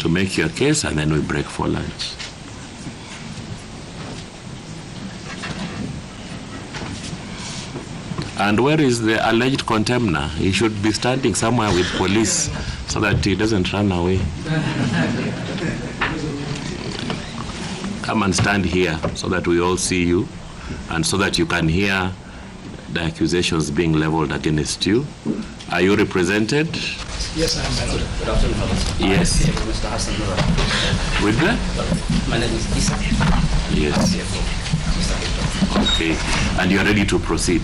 to make your case, and then we break for lunch. And where is the alleged contempt now? He should be standing somewhere with police so that he doesn't run away. Come and stand here so that we all see you and so that you can hear the accusations being leveled against you. Are you represented? Yes, I am. Good afternoon. Yes. Mr. Hassan. With that? My name is Isa. Yes. Okay. And you are ready to proceed?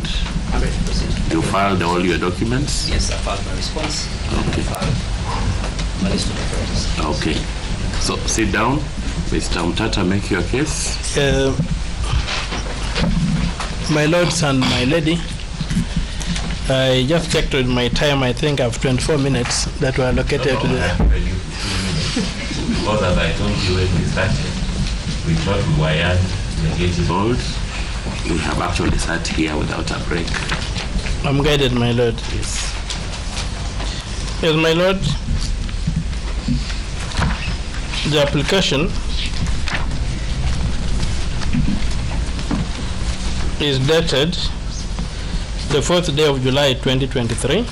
I'm ready to proceed. You filed all your documents? Yes, I filed my response. Okay. I filed my list of references. Okay. So sit down. Mr. Omtatah, make your case. My lords and my lady, I just checked with my time. I think I have 24 minutes that were allocated to the... Because as I told you when we started, we thought we were young, getting old. We have actually sat here without a break. I'm guided, my lord. Yes. Yes, my lord. The application is dated the 4th day of July 2023.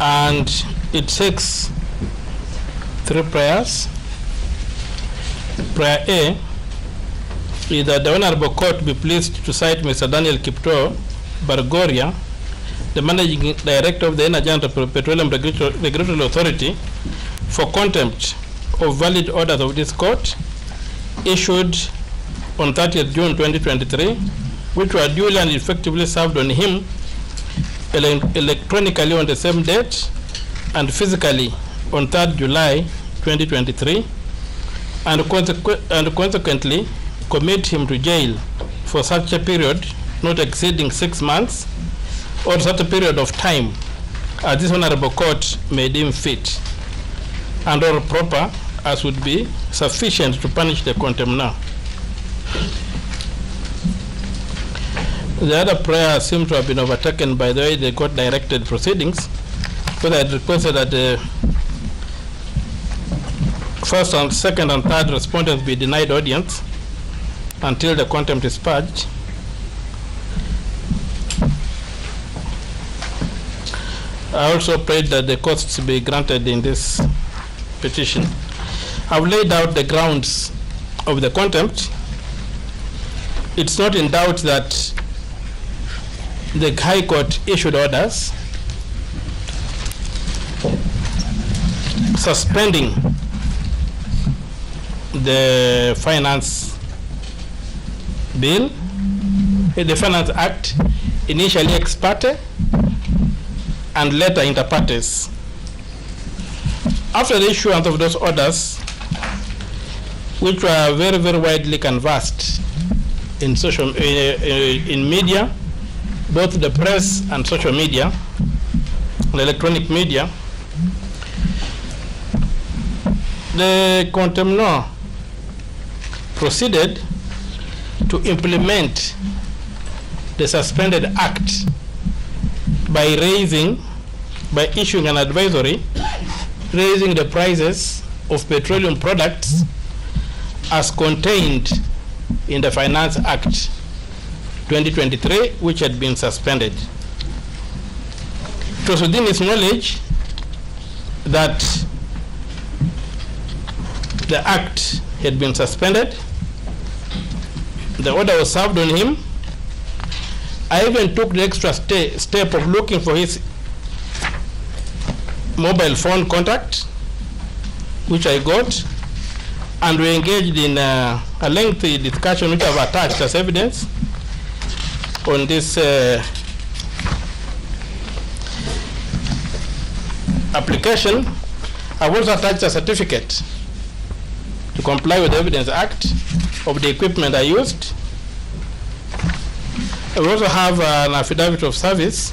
And it seeks 3 prayers. Prayer A is that the Honorable Court be pleased to cite Mr. Daniel Kipto Bargoria, the Managing Director of the Energy and Petroleum Regulatory Authority, for contempt of valid orders of this court issued on 30th June 2023, which were duly and effectively served on him electronically on the same date and physically on 3rd July 2023, and consequently commit him to jail for such a period not exceeding 6 months or such a period of time as this honorable court may deem fit and or proper as would be sufficient to punish the contemnor. The other prayer seems to have been overtaken by the way the court directed proceedings, because I requested that the first and second and third respondents be denied audience until the contempt is purged. I also prayed that the costs be granted in this petition. I've laid out the grounds of the contempt. It's not in doubt that the High Court issued orders suspending the Finance Bill, the Finance Act, initially ex parte and later inter partes. After the issuance of those orders, which were very, very widely canvassed in in media, both the press and social media, and electronic media, the contemnor proceeded to implement the suspended act by issuing an advisory, raising the prices of petroleum products as contained in the Finance Act 2023, which had been suspended. It was within his knowledge that the act had been suspended. The order was served on him. I even took the extra step of looking for his mobile phone contact, which I got, and we engaged in a lengthy discussion which I've attached as evidence on this application. I've also attached a certificate to comply with the Evidence Act of the equipment I used. We also have an affidavit of service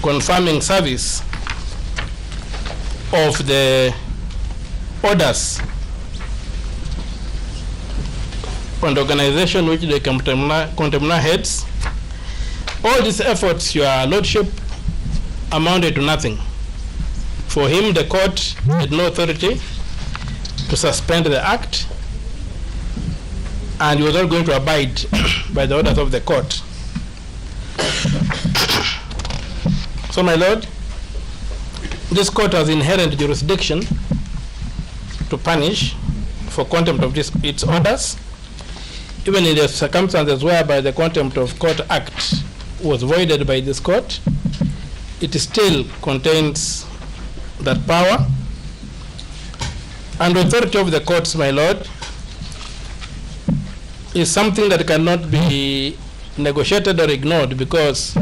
confirming service of the orders on the organization which the contempt heads. All these efforts, Your Lordship, amounted to nothing. For him, the court had no authority to suspend the act, and he was not going to abide by the orders of the court. So, my Lord, this court has inherent jurisdiction to punish for contempt of its orders, even in the circumstances whereby the Contempt of Court Act was voided by this court. It still contains that power. And authority of the courts, my Lord, is something that cannot be negotiated or ignored, because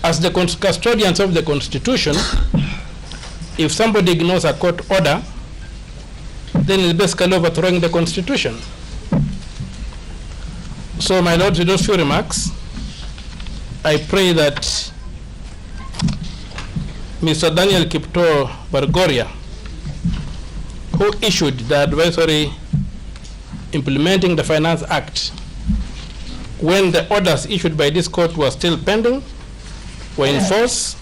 as the custodians of the Constitution, if somebody ignores a court order, then it's basically overthrowing the Constitution. So, my Lord, with those few remarks, I pray that Mr. Daniel Kipto Bargoria, who issued the advisory implementing the Finance Act, when the orders issued by this court were still pending, were in force,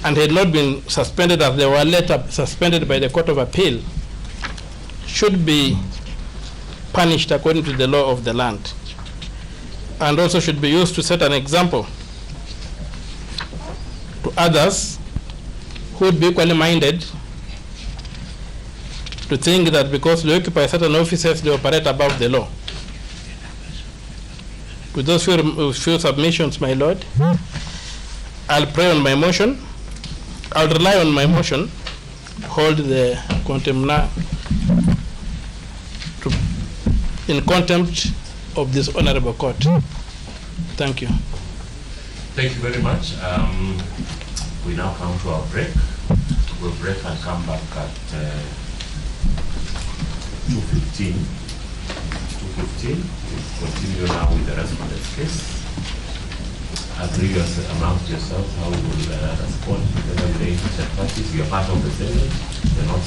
and had not been suspended as they were later suspended by the Court of Appeal, should be punished according to the law of the land, and also should be used to set an example to others who would be equally minded to think that because they occupy certain offices, they operate above the law. With those few submissions, my Lord, I'll pray on my motion. I'll rely on my motion, hold the contempt in contempt of this honorable court. Thank you. Thank you very much. We now come to our break. We'll break and come back at 2:15. 2:15. We'll continue now with the rest of the case. Agree amongst yourselves how you will respond to the interested parties. You're part of the Senate. You're not